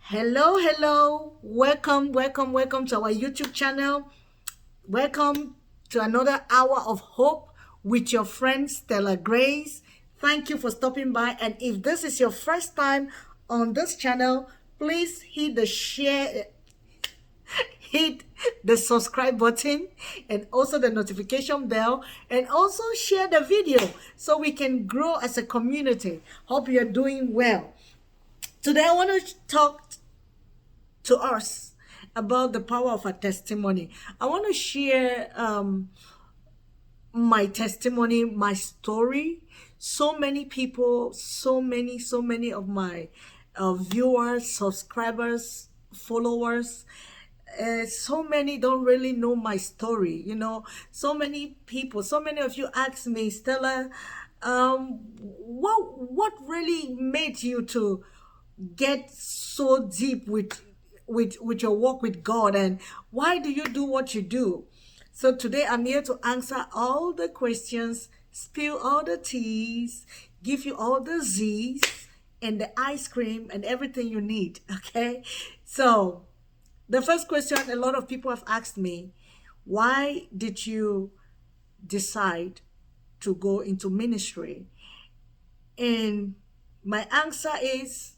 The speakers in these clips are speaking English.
Hello, hello. Welcome to our YouTube channel. Welcome to another hour of hope with your friend Stella-Grace. Thank you for stopping by. And if this is your first time on this channel, please hit the subscribe button and also the notification bell, and also share the video so we can grow as a community. Hope you're doing well. Today I want to talk to us about the power of a testimony. I want to share my testimony, my story. So many people, so many of my viewers, subscribers, followers, so many don't really know my story. So many people, so many of you ask me, Stella, what really made you to get so deep with your walk with God, and why do you do what you do? So today I'm here to answer all the questions, spill all the teas, give you all the Z's and the ice cream and everything you need. Okay, so the first question a lot of people have asked me: why did you decide to go into ministry? And my answer is,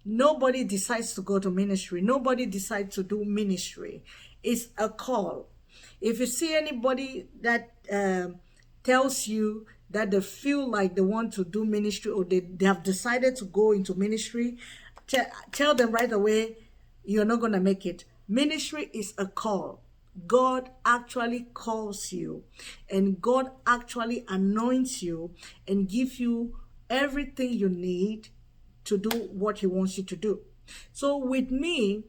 nobody decides to go to ministry. Nobody decides to do ministry. It's a call. If you see anybody that tells you that they feel like they want to do ministry, or they have decided to go into ministry, tell them right away, you're not going to make it. Ministry is a call. God actually calls you, and God actually anoints you and gives you everything you need to do what he wants you to do. So with me,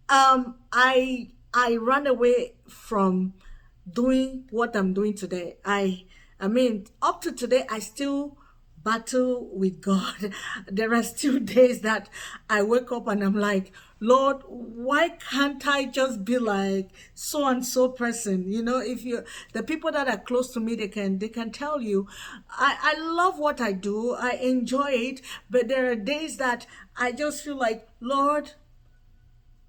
I ran away from doing what I'm doing today. I mean, up to today, I still battle with God. There are still days that I wake up and I'm like, Lord, why can't I just be like so and so person? If the people that are close to me, they can tell you, I love what I do, I enjoy it, but there are days that I just feel like, Lord,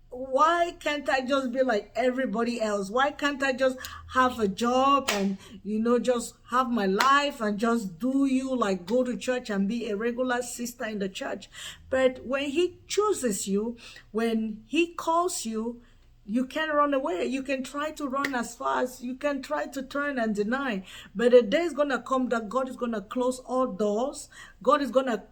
why can't I just be like everybody else? Why can't I just have a job and, just have my life and just do like go to church and be a regular sister in the church? But when he chooses you, when he calls you, you can run away. You can try to run as far as you can, try to turn and deny. But the day is going to come that God is going to close all doors. God is going to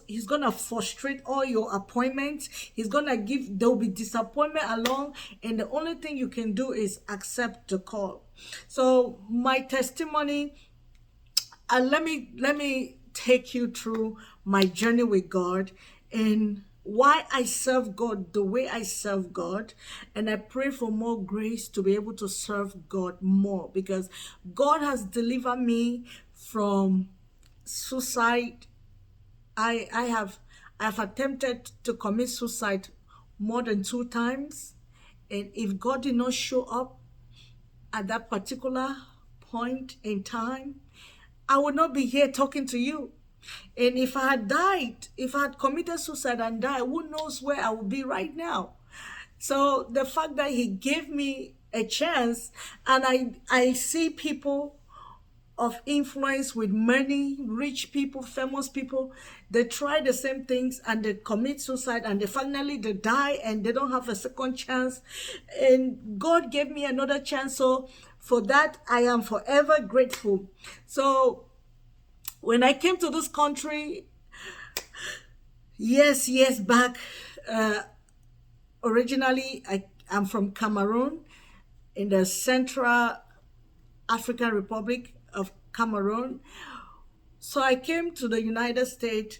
he's going to frustrate all your appointments. He's going to there will be disappointment along. And the only thing you can do is accept the call. So my testimony, let me take you through my journey with God and why I serve God the way I serve God. And I pray for more grace to be able to serve God more, because God has delivered me from suicide. I've attempted to commit suicide more than 2 times. And if God did not show up at that particular point in time, I would not be here talking to you. And if I had died, if I had committed suicide and died, who knows where I would be right now? So the fact that he gave me a chance, and I see people of influence with money, rich people, famous people, they try the same things and they commit suicide, and they die and they don't have a second chance. And God gave me another chance. So for that, I am forever grateful. So when I came to this country, years back, originally I'm from Cameroon, in the Central African Republic of Cameroon. So I came to the United States.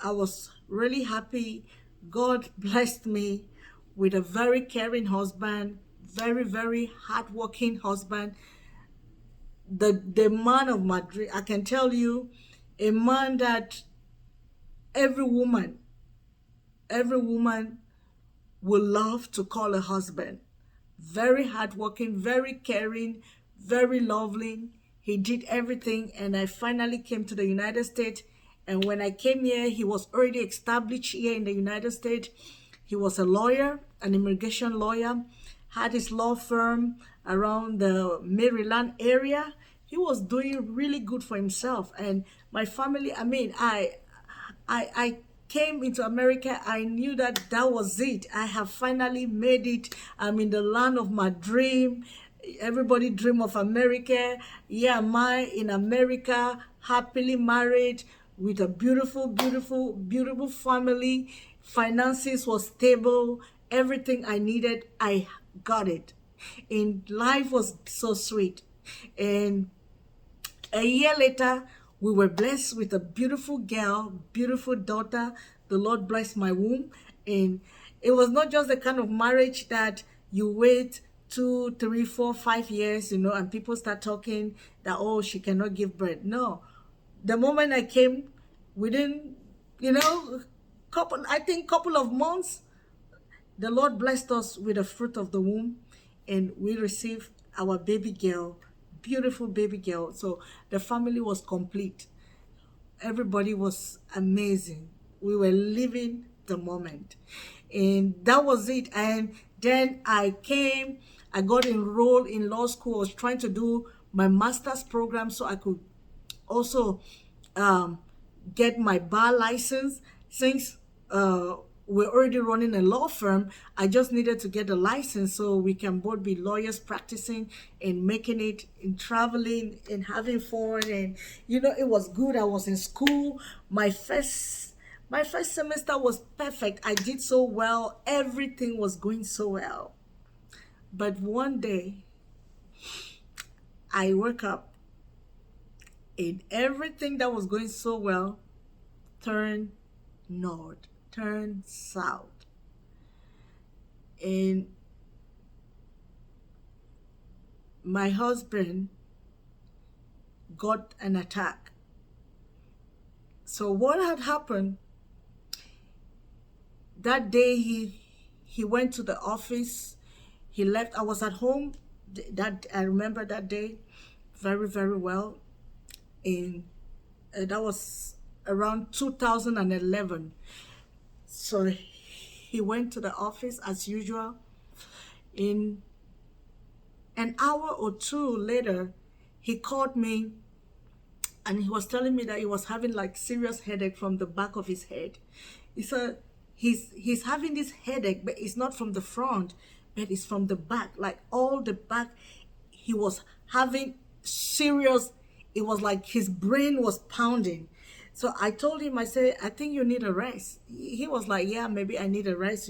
I was really happy. God blessed me with a very caring husband, very hardworking husband. The man of my dream. I can tell you, a man that every woman will love to call a husband. Very hardworking, very caring, very loving. He did everything, and I finally came to the United States, And when I came here, he was already established here in the United States. He was a lawyer, an immigration lawyer, had his law firm around the Maryland area. He was doing really good for himself. And my family, I came into America. I knew that that was it. I have finally made it. I'm in the land of my dream. Everybody dream of America. Here am I in America, happily married with a beautiful, beautiful, beautiful family. Finances was stable. Everything I needed, I got it. And life was so sweet. And a year later, we were blessed with a beautiful girl, beautiful daughter. The Lord blessed my womb. And it was not just the kind of marriage that you wait 2, 3, 4, 5 years, and people start talking that, oh, she cannot give birth. No. The moment I came, within, couple of months, the Lord blessed us with the fruit of the womb, and we received our baby girl, beautiful baby girl. So the family was complete. Everybody was amazing. We were living the moment. And that was it. And then I got enrolled in law school. I was trying to do my master's program so I could also get my bar license. Since we're already running a law firm, I just needed to get a license so we can both be lawyers practicing and making it and traveling and having fun. And it was good. I was in school. My first semester was perfect. I did so well. Everything was going so well. But one day I woke up and everything that was going so well turned north, turned south. And my husband got an attack. So what had happened, that day he went to the office, he left. I was at home. That I remember that day very, very well. And that was around 2011. So he went to the office as usual. In an hour or two later, he called me and he was telling me that he was having like serious headache from the back of his head. He said he's having this headache, but it's not from the front, but it's from the back, like all the back. He was having serious, it was like his brain was pounding. So I told him, I said, I think you need a rest. He was like, yeah, maybe I need a rest.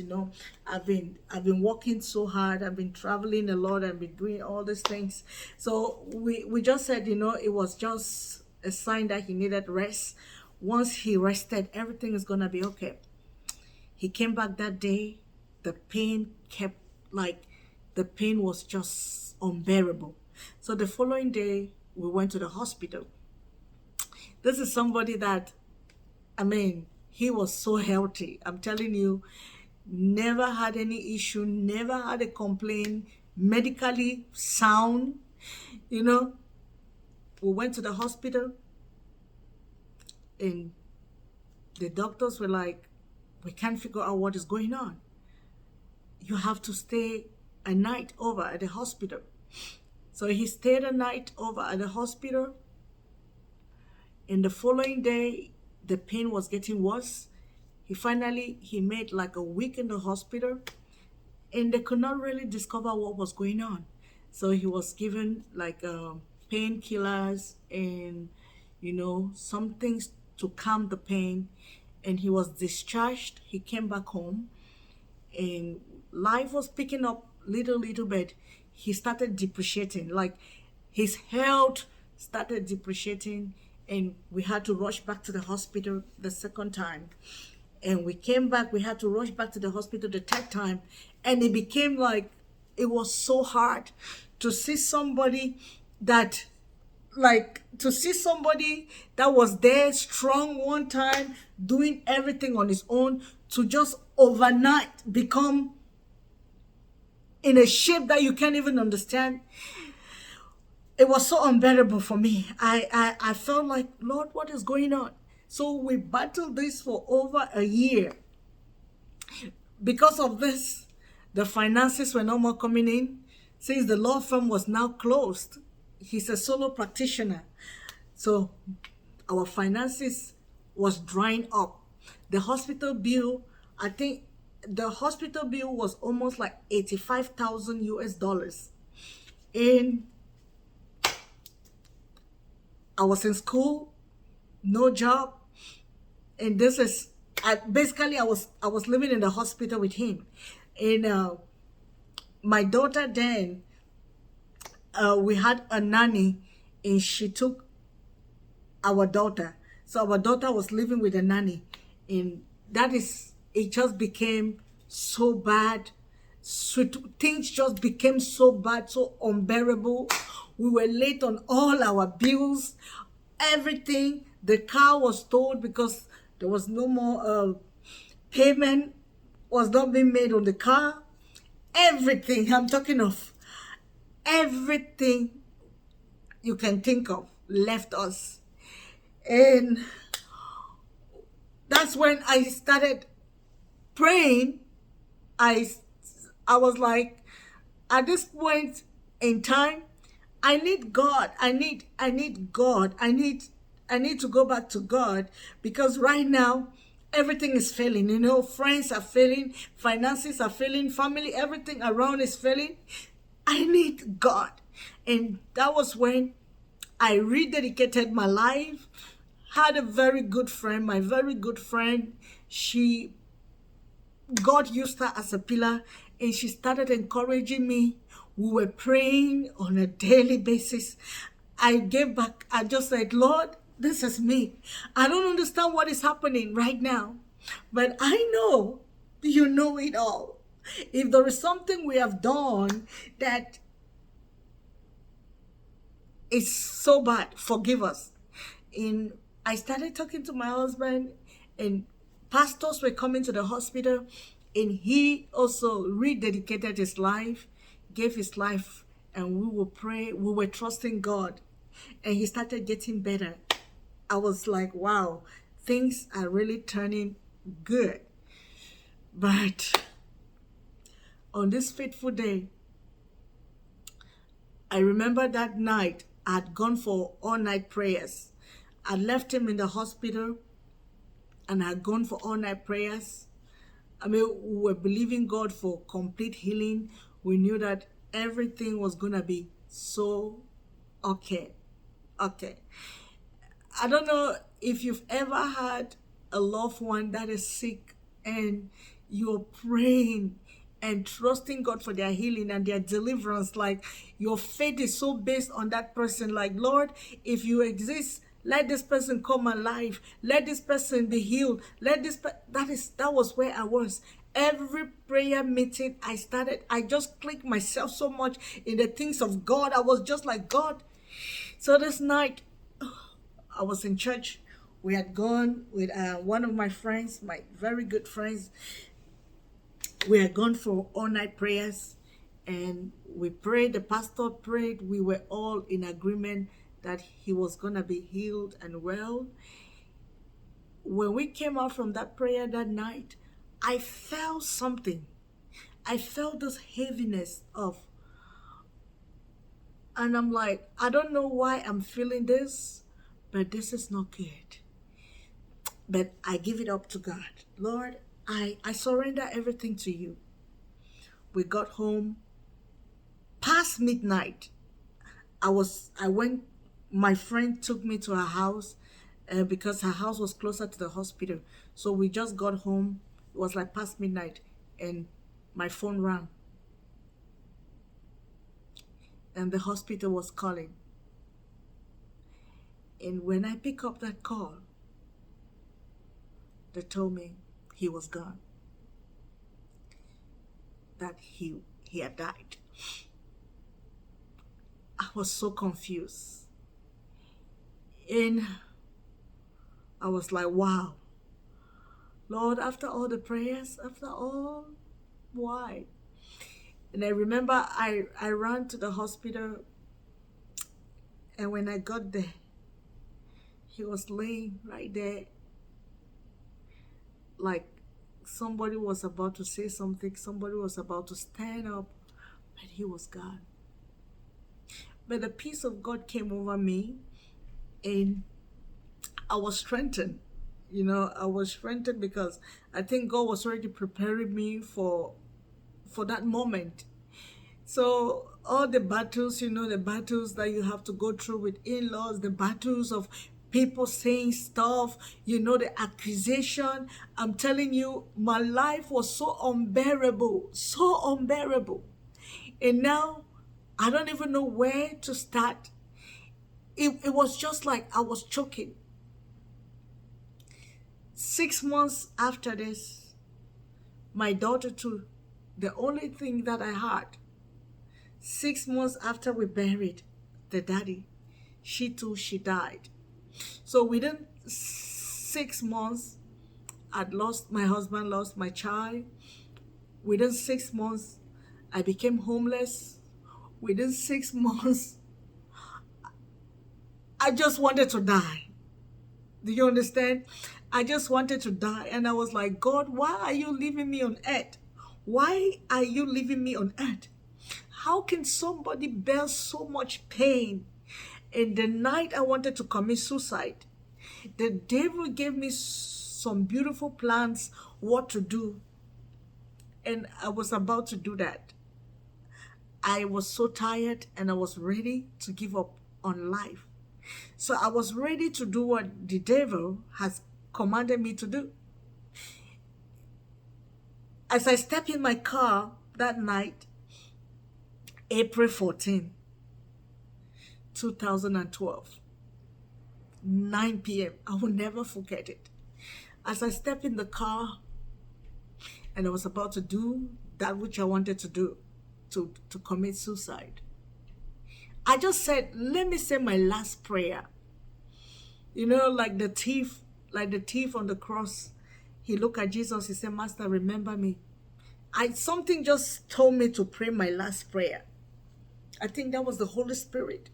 I've been working so hard. I've been traveling a lot. I've been doing all these things. So we just said, it was just a sign that he needed rest. Once he rested, everything is going to be okay. He came back that day. The pain was just unbearable. So the following day, we went to the hospital. This is somebody that, he was so healthy. I'm telling you, never had any issue, never had a complaint, medically sound. We went to the hospital and the doctors were like, we can't figure out what is going on. You have to stay a night over at the hospital. So he stayed a night over at the hospital. And the following day, the pain was getting worse. He made like a week in the hospital, and they could not really discover what was going on. So he was given like painkillers and, some things to calm the pain. And he was discharged. He came back home and life was picking up little bit. He started depreciating, like his health started depreciating. And we had to rush back to the hospital the second time. And we came back, we had to rush back to the hospital the third time. And it became like, it was so hard to see somebody that was there strong one time, doing everything on his own, to just overnight become in a shape that you can't even understand. It was so unbearable for me. I felt like, Lord, what is going on? So we battled this for over a year. Because of this, the finances were no more coming in, since the law firm was now closed. He's a solo practitioner. So our finances was drying up. The hospital bill, I think the hospital bill was almost like 85,000 US dollars. And I was in school, no job, and this is basically I was living in the hospital with him. And my daughter then, we had a nanny, and she took our daughter. So our daughter was living with a nanny, and it just became so bad. So things just became so bad, so unbearable. We were late on all our bills, everything. The car was towed because there was no more payment was not being made on the car. Everything, I'm talking of everything you can think of left us. And that's when I started praying. I was like, at this point in time, I need God. I need God. I need to go back to God, because right now everything is failing. You know, friends are failing, finances are failing, family, everything around is failing. I need God. And that was when I rededicated my life. Had a very good friend, my very good friend. God used her as a pillar, and she started encouraging me. We were praying on a daily basis. I gave back. I just said, Lord, this is me. I don't understand what is happening right now, but I know you know it all. If there is something we have done that is so bad, forgive us. And I started talking to my husband, and pastors were coming to the hospital, and he also rededicated his life, gave his life, and we will pray. We were trusting God, and he started getting better. I was like, wow, things are really turning good. But on this fateful day, I remember that night I had gone for all-night prayers. I left him in the hospital, and I had gone for all-night prayers. I mean, we were believing God for complete healing. We knew that everything was going to be so okay. Okay. I don't know if you've ever had a loved one that is sick, and you're praying and trusting God for their healing and their deliverance. Like, your faith is so based on that person. Like, Lord, if you exist, let this person come alive. Let this person be healed. That was where I was. Every prayer meeting I started, I just clicked myself so much in the things of God. I was just like, God. So this night, I was in church. We had gone with one of my friends, my very good friends. We had gone for all-night prayers, and we prayed. The pastor prayed. We were all in agreement that he was going to be healed and well. When we came out from that prayer that night, I felt something. I felt this heaviness and I'm like, I don't know why I'm feeling this, but this is not good. But I give it up to God. Lord, I surrender everything to you. We got home past midnight. My friend took me to her house because her house was closer to the hospital. So we just got home. It was like past midnight, and my phone rang. And the hospital was calling. And when I pick up that call, they told me he was gone. That he had died. I was so confused. And I was like, wow. Lord, after all the prayers, after all, why? And I remember I ran to the hospital, and when I got there, he was laying right there like somebody was about to say something, somebody was about to stand up, but he was gone. But the peace of God came over me, and I was strengthened. I was strengthened because I think God was already preparing me for that moment. So all the battles, the battles that you have to go through with in-laws, the battles of people saying stuff, the accusation. I'm telling you, my life was so unbearable, so unbearable. And now I don't even know where to start. It was just like I was choking. 6 months after this, my daughter too, the only thing that I had, 6 months after we buried the daddy, she too, she died. So within 6 months, my husband lost my child. Within 6 months, I became homeless. Within 6 months, I just wanted to die. Do you understand? I just wanted to die. And I was like, God, why are you leaving me on earth? Why are you leaving me on earth? How can somebody bear so much pain? In the night I wanted to commit suicide, the devil gave me some beautiful plans what to do. And I was about to do that. I was so tired and I was ready to give up on life. So I was ready to do what the devil has commanded me to do. As I stepped in my car that night, April 14, 2012, 9 p.m., I will never forget it. As I stepped in the car and I was about to do that which I wanted to do, to commit suicide, I just said, let me say my last prayer. Like the thief on the cross, he looked at Jesus, he said, Master, remember me. Something just told me to pray my last prayer. I think that was the Holy Spirit.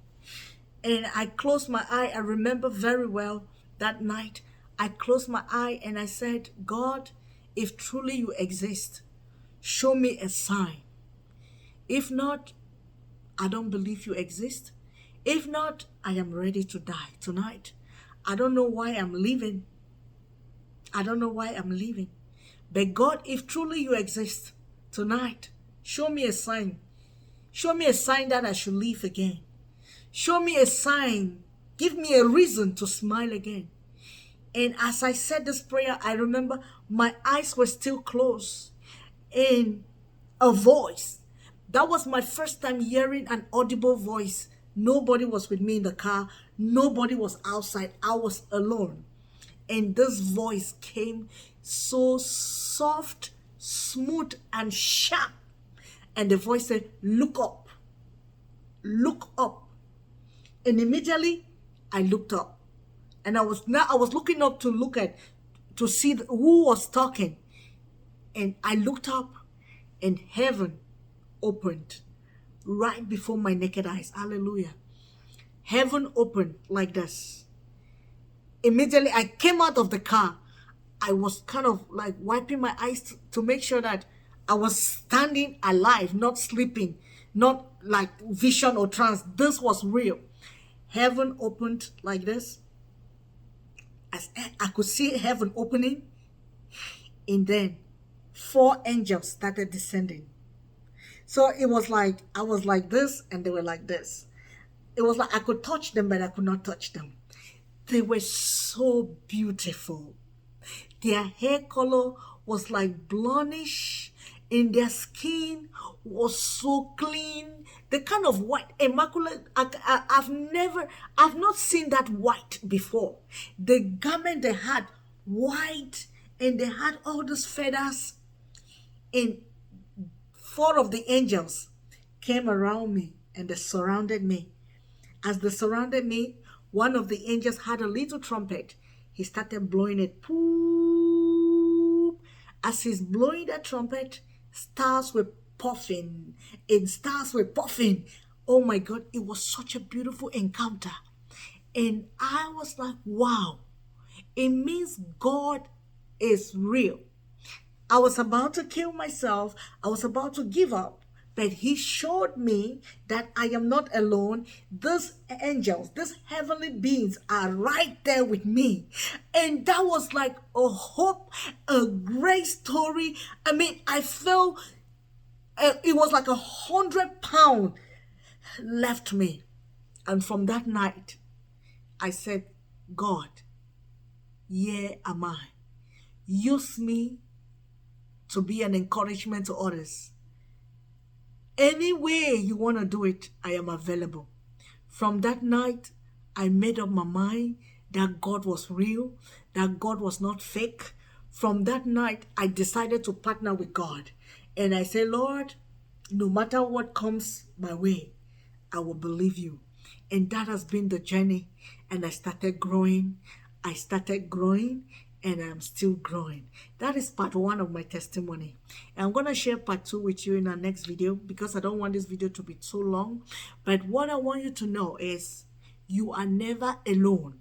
And I closed my eye. I remember very well that night. I closed my eye and I said, God, if truly you exist, show me a sign. If not, I don't believe you exist. If not, I am ready to die tonight. I don't know why I'm leaving. I don't know why I'm leaving. But God, if truly you exist tonight, show me a sign. Show me a sign that I should live again. Show me a sign. Give me a reason to smile again. And as I said this prayer, I remember my eyes were still closed. And a voice. That was my first time hearing an audible voice. Nobody was with me in the car. Nobody was outside. I was alone. And this voice came so soft, smooth, and sharp. And the voice said, look up. Look up. And immediately I looked up. And I was looking up to see who was talking. And I looked up and heaven opened right before my naked eyes. Hallelujah. Heaven opened like this. Immediately I came out of the car. I was kind of like wiping my eyes to make sure that I was standing alive, not sleeping, not like vision or trance. This was real. Heaven opened like this. As I could see heaven opening, and then 4 angels started descending. So it was like I was like this and they were like this. It was like I could touch them, but I could not touch them. They were so beautiful. Their hair color was like blondish, and their skin was so clean. The kind of white, immaculate. I've not seen that white before. The garment they had, white, and they had all those feathers. And 4 of the angels came around me and they surrounded me. As they surrounded me, one of the angels had a little trumpet. He started blowing it. Poop. As he's blowing that trumpet, stars were puffing and stars were puffing. Oh my God, it was such a beautiful encounter. And I was like, wow, it means God is real. I was about to kill myself. I was about to give up. But he showed me that I am not alone. These angels, these heavenly beings are right there with me. And that was like a hope, a great story. I mean, I felt it was like 100 pounds left me. And from that night, I said, God, here am I. Use me to be an encouragement to others. Any way you want to do it, I am available. From that night, I made up my mind that God was real, that God was not fake. From that night, I decided to partner with God. And I say, Lord, no matter what comes my way, I will believe you. And that has been the journey. And I started growing. And I'm still growing. That is part 1 of my testimony. And I'm going to share part 2 with you in our next video because I don't want this video to be too long. But what I want you to know is you are never alone.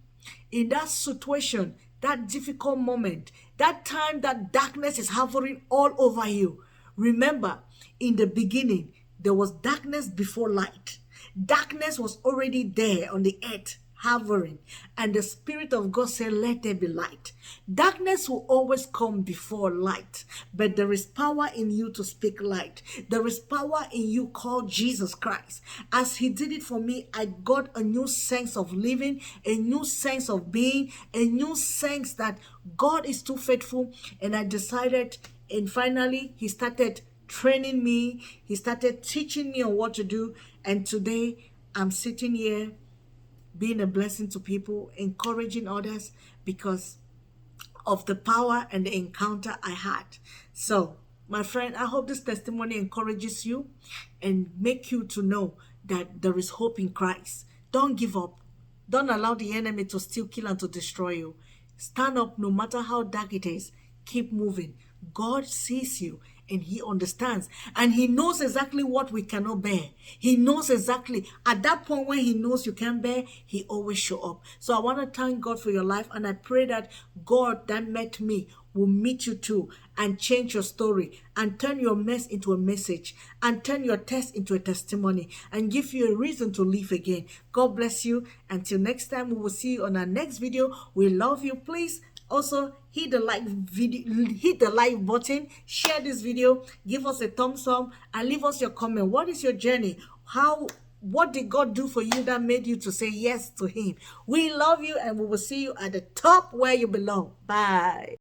In that situation, that difficult moment, that time that darkness is hovering all over you, remember, in the beginning, there was darkness before light. Darkness was already there on the earth, hovering, and the Spirit of God said, let there be light. Darkness will always come before light, but there is power in you to speak light. There is power in you called Jesus Christ. As he did it for me, I got a new sense of living, a new sense of being, a new sense that God is too faithful. And I decided, and finally he started training me. He started teaching me on what to do. And today I'm sitting here being a blessing to people, encouraging others because of the power and the encounter I had. So, my friend, I hope this testimony encourages you and make you to know that there is hope in Christ. Don't give up. Don't allow the enemy to steal, kill, and to destroy you. Stand up no matter how dark it is. Keep moving. God sees you and he understands, and he knows exactly what we cannot bear. He knows exactly at that point when he knows you can bear, he always show up. So I want to thank God for your life, and I pray that God that met me will meet you too and change your story and turn your mess into a message and turn your test into a testimony and give you a reason to live again. God bless you. Until next time, we will see you on our next video. We love you. Please also hit the like button, share this video, give us a thumbs up, and leave us your comment. What is your journey? What did God do for you that made you to say yes to him? We love you, and we will see you at the top where you belong. Bye.